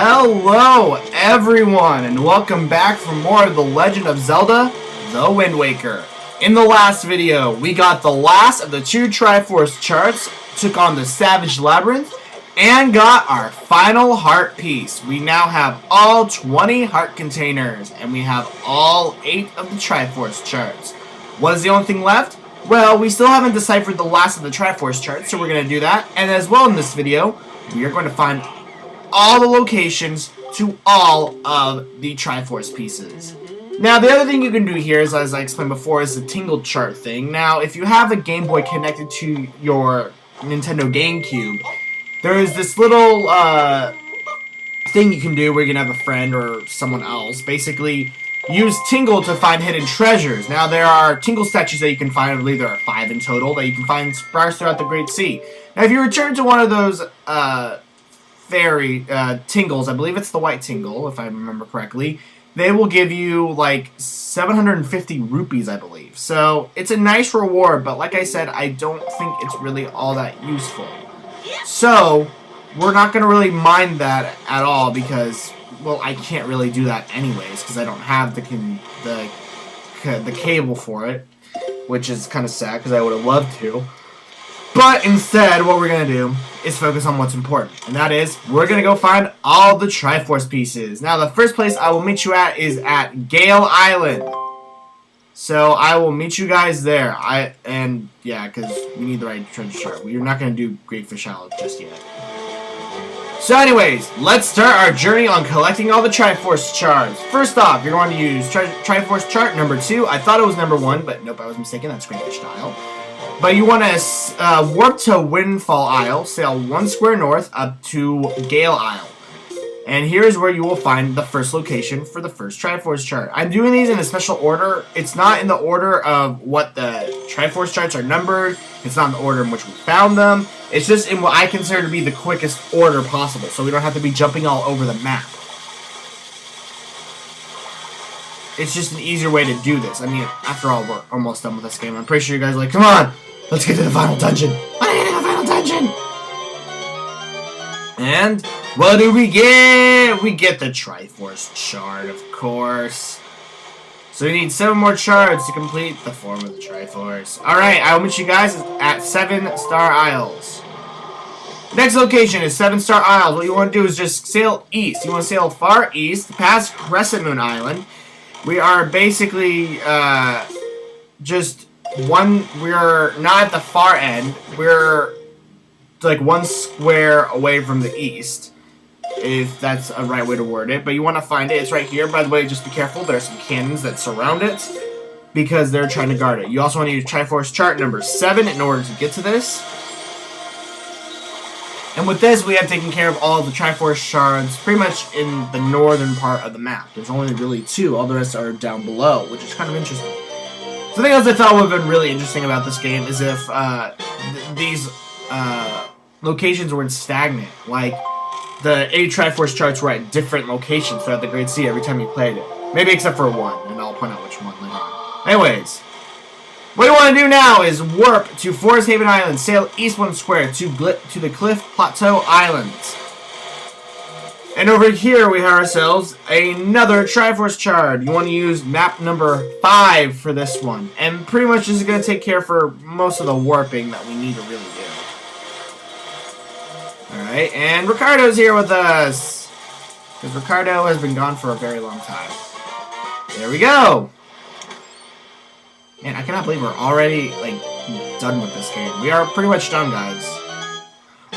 Hello everyone, and welcome back for more of The Legend of Zelda, The Wind Waker. In the last video, we got the last of the two Triforce charts, took on the Savage Labyrinth, and got our final heart piece. We now have all 20 heart containers, and we have all 8 of the Triforce charts. What is the only thing left? Well, we still haven't deciphered the last of the Triforce charts, so we're going to do that. And as well in this video, we are going to find all the locations to all of the Triforce pieces. Now, the other thing you can do here, is, as I explained before, is the tingle chart thing. Now, if you have a Game Boy connected to your Nintendo GameCube, there is this little thing you can do where you can have a friend or someone else basically use Tingle to find hidden treasures. Now, there are Tingle statues that you can find. I believe there are 5 in total that you can find sparse throughout the Great Sea. Now, if you return to one of those fairy Tingles, I believe it's the white Tingle, if I remember correctly, they will give you like 750 rupees, I believe. So it's a nice reward, but like I said, I don't think it's really all that useful. So we're not going to really mind that at all because, well, I can't really do that anyways because I don't have the cable for it, which is kind of sad because I would have loved to. But instead, what we're going to do is focus on what's important. And that is, we're going to go find all the Triforce pieces. Now, the first place I will meet you at is at Gale Island. So, I will meet you guys there. Yeah, because we need the right treasure chart. We're not going to do Great Fish Island just yet. So anyways, let's start our journey on collecting all the Triforce charts. First off, you're going to use Triforce chart number 2. I thought it was number 1, but nope, I was mistaken. That's Great Fish Isle. But you want to warp to Windfall Isle, sail 1 square north up to Gale Isle. And here's where you will find the first location for the first Triforce chart. I'm doing these in a special order. It's not in the order of what the Triforce charts are numbered. It's not in the order in which we found them. It's just in what I consider to be the quickest order possible, so we don't have to be jumping all over the map. It's just an easier way to do this. I mean, after all, we're almost done with this game. I'm pretty sure you guys are like, come on, let's get to the final dungeon. I get to the final dungeon. And what do we get? We get the Triforce chart, of course. So we need 7 more charts to complete the form of the Triforce. Alright, I will meet you guys at 7 Star Isles. Next location is 7 Star Isles. What you want to do is just sail east. You want to sail far east, past Crescent Moon Island. We are basically just we're not at the far end. We're like 1 square away from the east, if that's a right way to word it. But you want to find it. It's right here. By the way, just be careful. There are some cannons that surround it because they're trying to guard it. You also want to use Triforce chart number 7 in order to get to this. And with this, we have taken care of all the Triforce shards pretty much in the northern part of the map. There's only really 2. All the rest are down below, which is kind of interesting. Something else I thought would have been really interesting about this game is if these locations weren't stagnant. Like, the 8 Triforce charts were at different locations throughout the Great Sea every time you played it. Maybe except for 1, and I'll point out which one later on. Anyways, what you want to do now is warp to Forest Haven Island, sail east 1 square to the Cliff Plateau Islands. And over here we have ourselves another Triforce chart. You want to use map number 5 for this one. And pretty much this is going to take care for most of the warping that we need to really do. Alright, and Ricardo's here with us. Because Ricardo has been gone for a very long time. There we go. Man, I cannot believe we're already, like, done with this game. We are pretty much done, guys.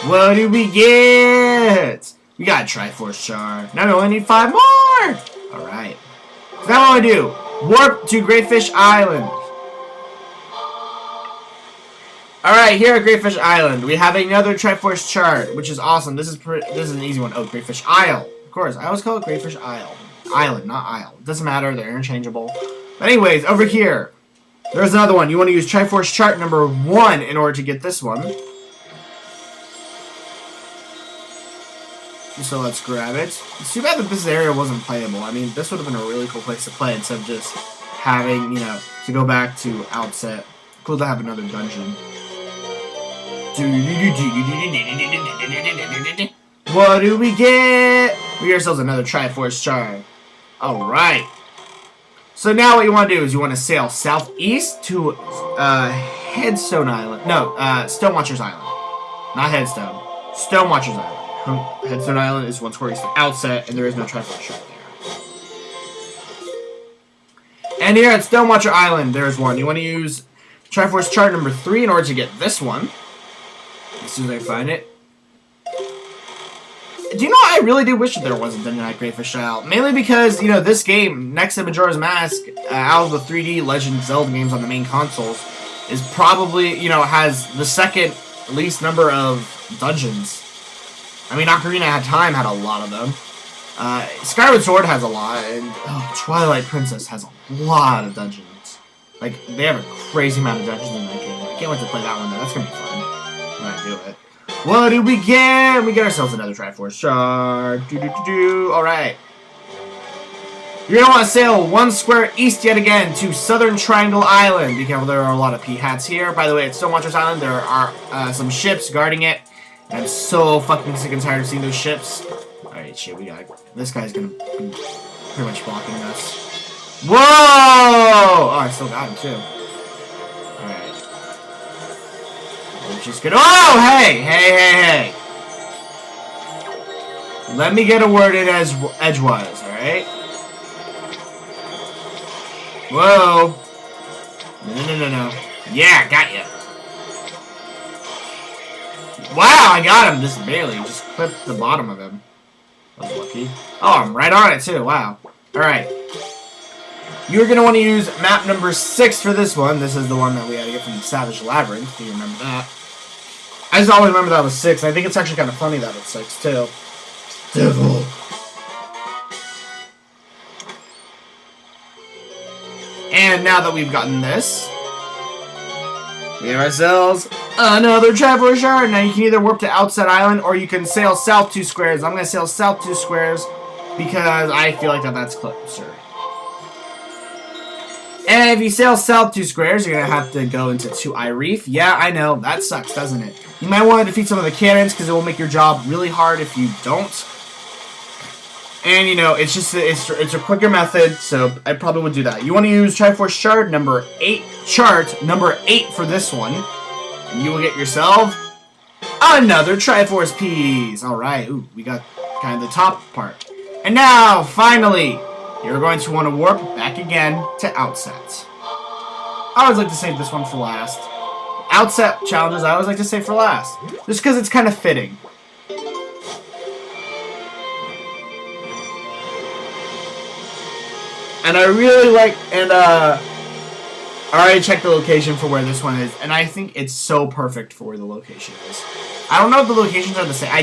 What do we get? We got a Triforce chart. Now we only need 5 more! Alright. So now what do we do? Warp to Great Fish Island. Alright, here at Great Fish Island, we have another Triforce chart, which is awesome. This is an easy one. Oh, Great Fish Isle. Of course, I always call it Great Fish Isle. Island, not Isle. It doesn't matter, they're interchangeable. But anyways, over here, there's another one. You want to use Triforce chart number 1 in order to get this one. So let's grab it. It's too bad that this area wasn't playable. I mean, this would have been a really cool place to play instead of just having, you know, to go back to outset. Cool to have another dungeon. What do we get? We get ourselves another Triforce shard. Alright. So now what you want to do is you want to sail southeast to Headstone Island. No, Stonewatcher's Island. Not Headstone. Stonewatcher's Island. Headstone Island is 1 square east of Outset, and there is no Triforce shard there. And here at Stonewatcher Island, there's one. You want to use Triforce chart number 3 in order to get this one. As soon as I find it. Do you know, I really do wish that there wasn't Dungeon Knight Greyfish Isle. Mainly because, you know, this game, next to Majora's Mask, out of the 3D Legend of Zelda games on the main consoles, is probably, you know, has the second least number of dungeons. I mean, Ocarina of Time had a lot of them. Skyward Sword has a lot, and Twilight Princess has a lot of dungeons. Like, they have a crazy amount of dungeons in that game. I can't wait to play that one, though. That's gonna be fun when I do it. What do we get? We get ourselves another Triforce shard. Alright. You're going to want to sail 1 square east yet again to Southern Triangle Island. Be careful, there are a lot of P-hats here. By the way, at Stonewatcher's Island, there are some ships guarding it. And I'm so fucking sick and tired of seeing those ships. Alright, shit, we got... This guy's going to be pretty much blocking us. Whoa! Oh, I still got him, too. Alright. Just good. Oh, hey! Let me get a word in as edgewise, alright? Whoa. No. Yeah, got ya. Wow, I got him just barely. Just clipped the bottom of him. I was lucky. Oh, I'm right on it, too. Wow. Alright. You're going to want to use map number 6 for this one. This is the one that we had to get from the Savage Labyrinth. Do you remember that? I just always remember that was 6. I think it's actually kind of funny that it's 6, too. Devil. And now that we've gotten this, we have ourselves another Triforce shard. Now you can either warp to Outset Island or you can sail south 2 squares. I'm going to sail south 2 squares because I feel like that's closer. And if you sail south 2 squares, you're going to have to go into 2-Eye Reef. Yeah, I know. That sucks, doesn't it? You might want to defeat some of the cannons because it will make your job really hard if you don't. And, you know, it's just it's a quicker method, so I probably would do that. You want to use Triforce shard number 8, chart number 8 for this one. And you will get yourself another Triforce piece. All right. Ooh, we got kind of the top part. And now, finally, you're going to want to warp back again to Outset. I always like to save this one for last. Outset challenges I always like to save for last. Just because it's kind of fitting. And I really like, and I already checked the location for where this one is, and I think it's so perfect for where the location is. I don't know if the locations are the same. I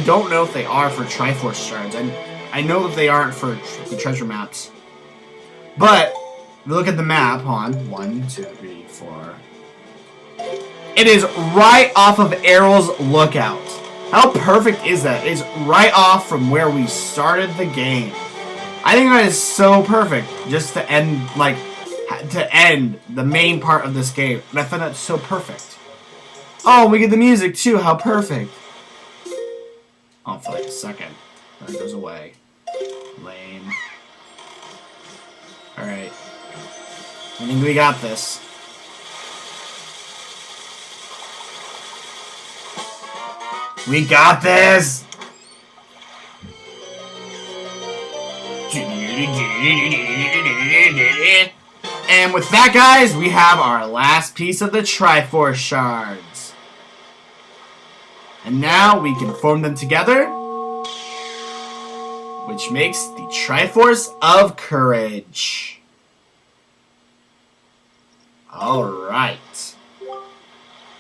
don't know if they are for Triforce shards. I know that they aren't for the treasure maps. But, if you look at the map on 1, 2, 3, 4. It is right off of Errol's Lookout. How perfect is that? It's right off from where we started the game. I think that is so perfect just to end, like, the main part of this game. And I find that so perfect. Oh, we get the music too. How perfect. Oh, for like a second. Then it goes away. Lame. Alright. I think we got this. We got this! And with that, guys, we have our last piece of the Triforce shards. And now we can form them together, which makes the Triforce of Courage. Alright.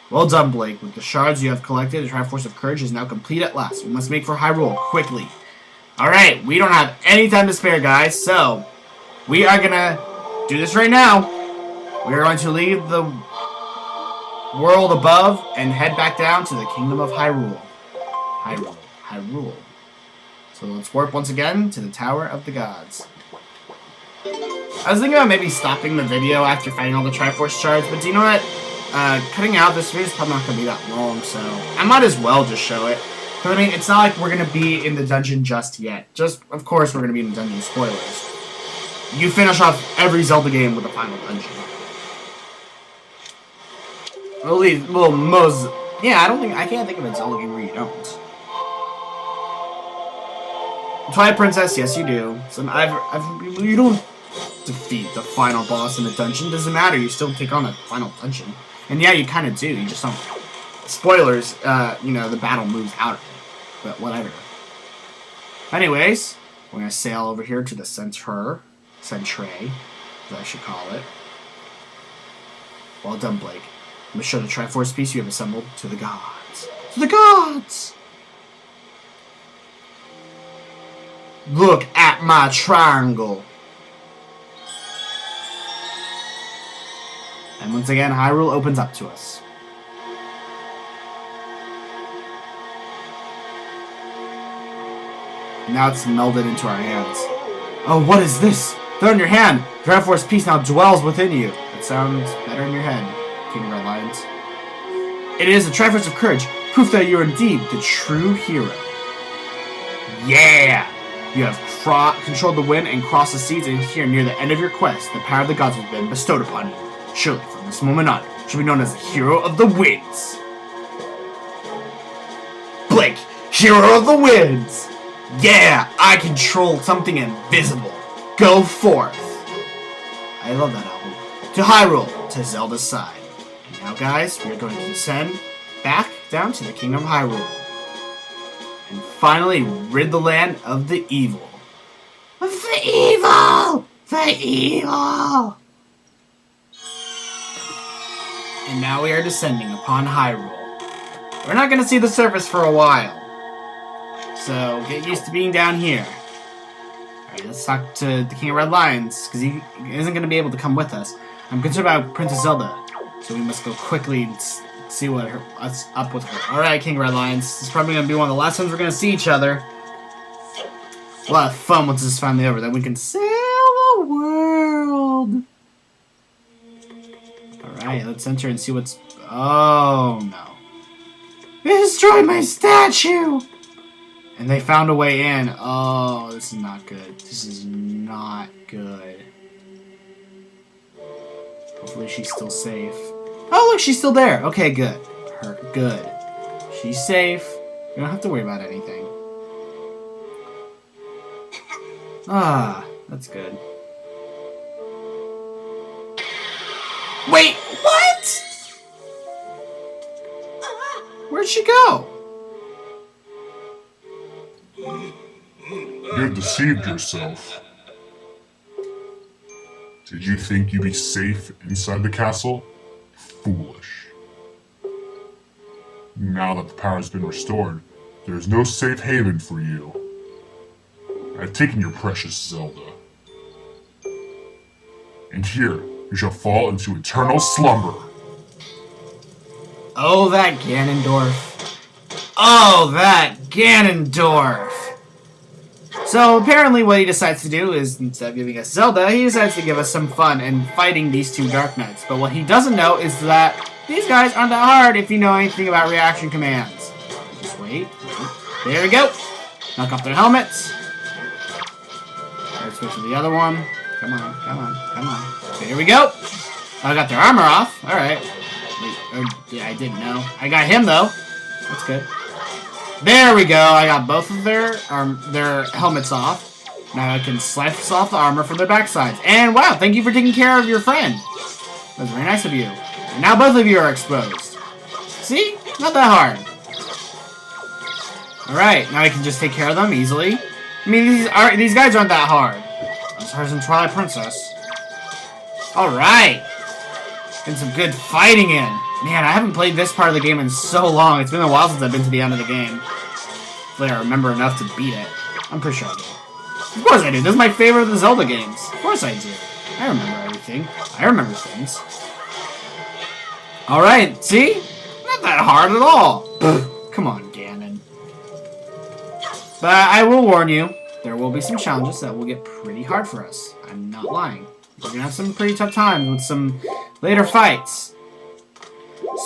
Well done, Blake. With the shards you have collected, the Triforce of Courage is now complete at last. We must make for Hyrule quickly. Alright, we don't have any time to spare, guys, so we are gonna do this right now. We are going to leave the world above and head back down to the Kingdom of Hyrule. Hyrule. So let's warp once again to the Tower of the Gods. I was thinking about maybe stopping the video after fighting all the Triforce shards, but do you know what? Cutting out this video is probably not going to be that long, so I might as well just show it. But I mean, it's not like we're gonna be in the dungeon just yet. Of course, we're gonna be in the dungeon. Spoilers. You finish off every Zelda game with a final dungeon. Well, most. Yeah, I can't think of a Zelda game where you don't. Twilight Princess, yes, you do. You don't defeat the final boss in the dungeon. Doesn't matter. You still take on a final dungeon. And yeah, you kind of do. You just don't. Spoilers. You know, the battle moves out of it. But whatever. Anyways, we're gonna sail over here to the Centre, as I should call it. Well done, Blake. I'm gonna show the Triforce piece you have assembled to the gods. To the gods! Look at my triangle. And once again, Hyrule opens up to us. Now it's melded into our hands. Oh, what is this? Throw in your hand. The Triforce piece now dwells within you. It sounds better in your head, King of Red Lions. It is the Triforce of Courage, proof that you are indeed the true hero. Yeah! You have controlled the wind and crossed the seas, and here near the end of your quest, the power of the gods has been bestowed upon you. Surely, from this moment on, you shall be known as the Hero of the Winds. Blake, Hero of the Winds! Yeah, I control something invisible. Go forth. I love that album. To Hyrule, to Zelda's side. And now, guys, we're going to descend back down to the Kingdom of Hyrule. And finally rid the land of the evil. Of the evil! The evil! And now we are descending upon Hyrule. We're not going to see the surface for a while. So, get used to being down here. Alright, let's talk to the King of Red Lions, because he isn't going to be able to come with us. I'm concerned about Princess Zelda, so we must go quickly and see what's up with her. Alright, King of Red Lions, this is probably going to be one of the last times we're going to see each other. We'll have fun once this is finally over, then we can sail the world. Alright, let's enter and see what's... Oh, no. They destroyed my statue! And they found a way in. Oh, this is not good. This is not good. Hopefully she's still safe. Oh, look, she's still there. Okay, good. Good. She's safe. We don't have to worry about anything. Ah, that's good. Wait, what? Where'd she go? You deceived yourself. Did you think you'd be safe inside the castle? Foolish. Now that the power has been restored, there is no safe haven for you. I've taken your precious Zelda. And here, you shall fall into eternal slumber. Oh, that Ganondorf. Oh, that Ganondorf. So apparently what he decides to do is, instead of giving us Zelda, he decides to give us some fun in fighting these two Dark Knights. But what he doesn't know is that these guys aren't that hard if you know anything about reaction commands. Just wait. There we go. Knock off their helmets. Let's switch to the other one. Come on, come on, come on. There we go. I got their armor off. Alright. Yeah, I didn't know. I got him, though. That's good. There we go. I got both of their helmets off. Now I can slice off the armor from their backsides. And wow, thank you for taking care of your friend. That was very nice of you. And now both of you are exposed. See? Not that hard. Alright, now I can just take care of them easily. I mean, these guys aren't that hard. As hard as in Twilight Princess. Alright. Getting some good fighting in. Man, I haven't played this part of the game in so long. It's been a while since I've been to the end of the game. Hopefully I remember enough to beat it. I'm pretty sure I do. Of course I do. This is my favorite of the Zelda games. Of course I do. I remember everything. I remember things. Alright, see? Not that hard at all. Come on, Ganon. But I will warn you, there will be some challenges that will get pretty hard for us. I'm not lying. We're gonna have some pretty tough times with some later fights.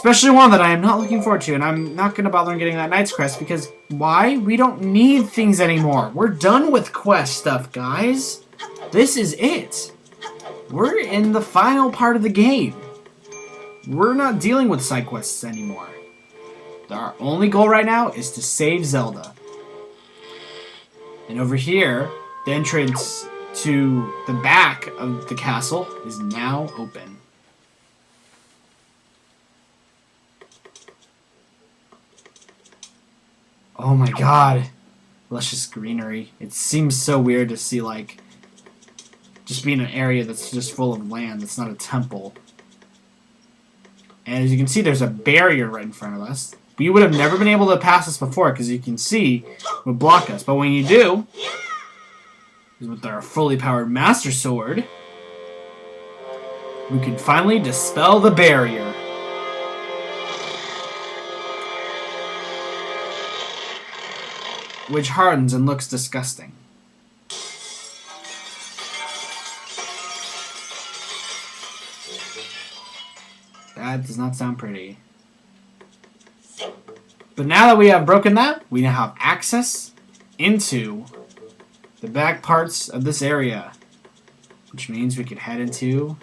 Especially one that I am not looking forward to, and I'm not going to bother getting that Knight's Crest, because why? We don't need things anymore. We're done with quest stuff, guys. This is it. We're in the final part of the game. We're not dealing with side quests anymore. Our only goal right now is to save Zelda. And over here, the entrance to the back of the castle is now open. Oh my god. Luscious greenery. It seems so weird to see, like, just be in an area that's just full of land that's not a temple. And as you can see, there's a barrier right in front of us. We would have never been able to pass this before, because you can see it would block us. But when you do, with our fully powered Master Sword, we can finally dispel the barrier. Which hardens and looks disgusting. That does not sound pretty. But now that we have broken that, we now have access into the back parts of this area. Which means we could head into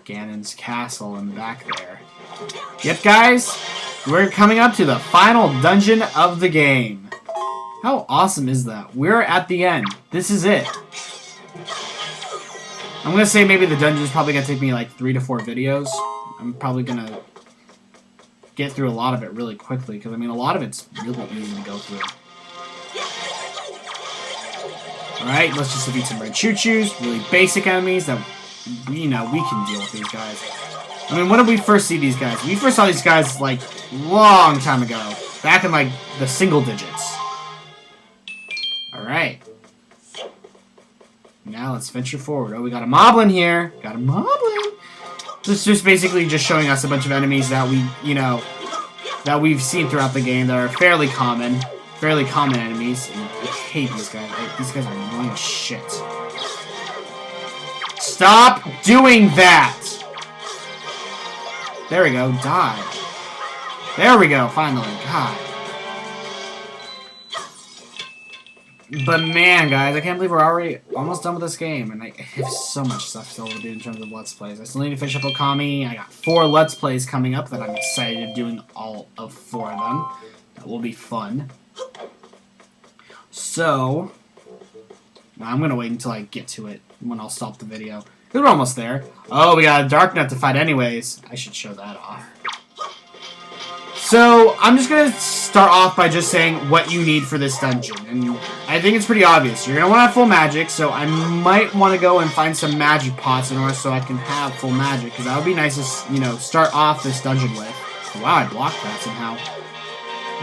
Ganon's castle in the back there. Yep, guys, we're coming up to the final dungeon of the game. How awesome is that? We're at the end. This is it. I'm going to say maybe the dungeon is probably going to take me like 3 to 4 videos. I'm probably going to get through a lot of it really quickly, because I mean a lot of it's really easy to go through. Alright, let's just defeat some red choo-choos, really basic enemies that we know we can deal with these guys. I mean, when did we first see these guys? We first saw these guys like long time ago, back in like the single digits. Alright. Now let's venture forward. Oh, we got a moblin here. Got a moblin. This is just basically just showing us a bunch of enemies that we, you know, that we've seen throughout the game that are fairly common enemies. And I hate these guys. These guys are annoying as shit. Stop doing that! There we go. Die. There we go. Finally. God. But man, guys, I can't believe we're already almost done with this game, and I have so much stuff still to do in terms of Let's Plays. I still need to finish up Okami. I got 4 Let's Plays coming up that I'm excited of doing all of 4 of them. That will be fun. So, I'm going to wait until I get to it when I'll stop the video. Because we're almost there. Oh, we got a Dark Nut to fight anyways. I should show that off. So, I'm just going to start off by just saying what you need for this dungeon. And I think it's pretty obvious. You're going to want to have full magic, so I might want to go and find some magic pots in order so I can have full magic. Because that would be nice to, you know, start off this dungeon with. Wow, I blocked that somehow.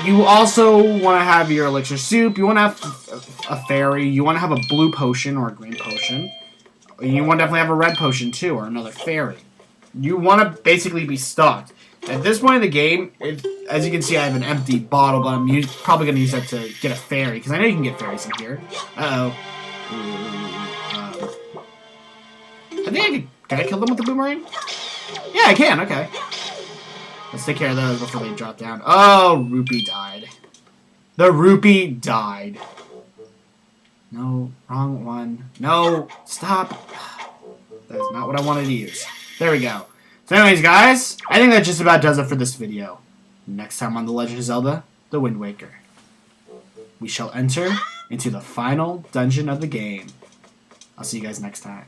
You also want to have your elixir soup. You want to have a fairy. You want to have a blue potion or a green potion. You want to definitely have a red potion too, or another fairy. You want to basically be stocked. At this point in the game, as you can see, I have an empty bottle, but I'm probably going to use that to get a fairy, because I know you can get fairies in here. Uh-oh. I think can I kill them with the boomerang? Yeah, I can, okay. Let's take care of those before they drop down. Oh, Rupee died. The Rupee died. No, wrong one. No, stop. That is not what I wanted to use. There we go. So anyways, guys, I think that just about does it for this video. Next time on The Legend of Zelda, The Wind Waker, we shall enter into the final dungeon of the game. I'll see you guys next time.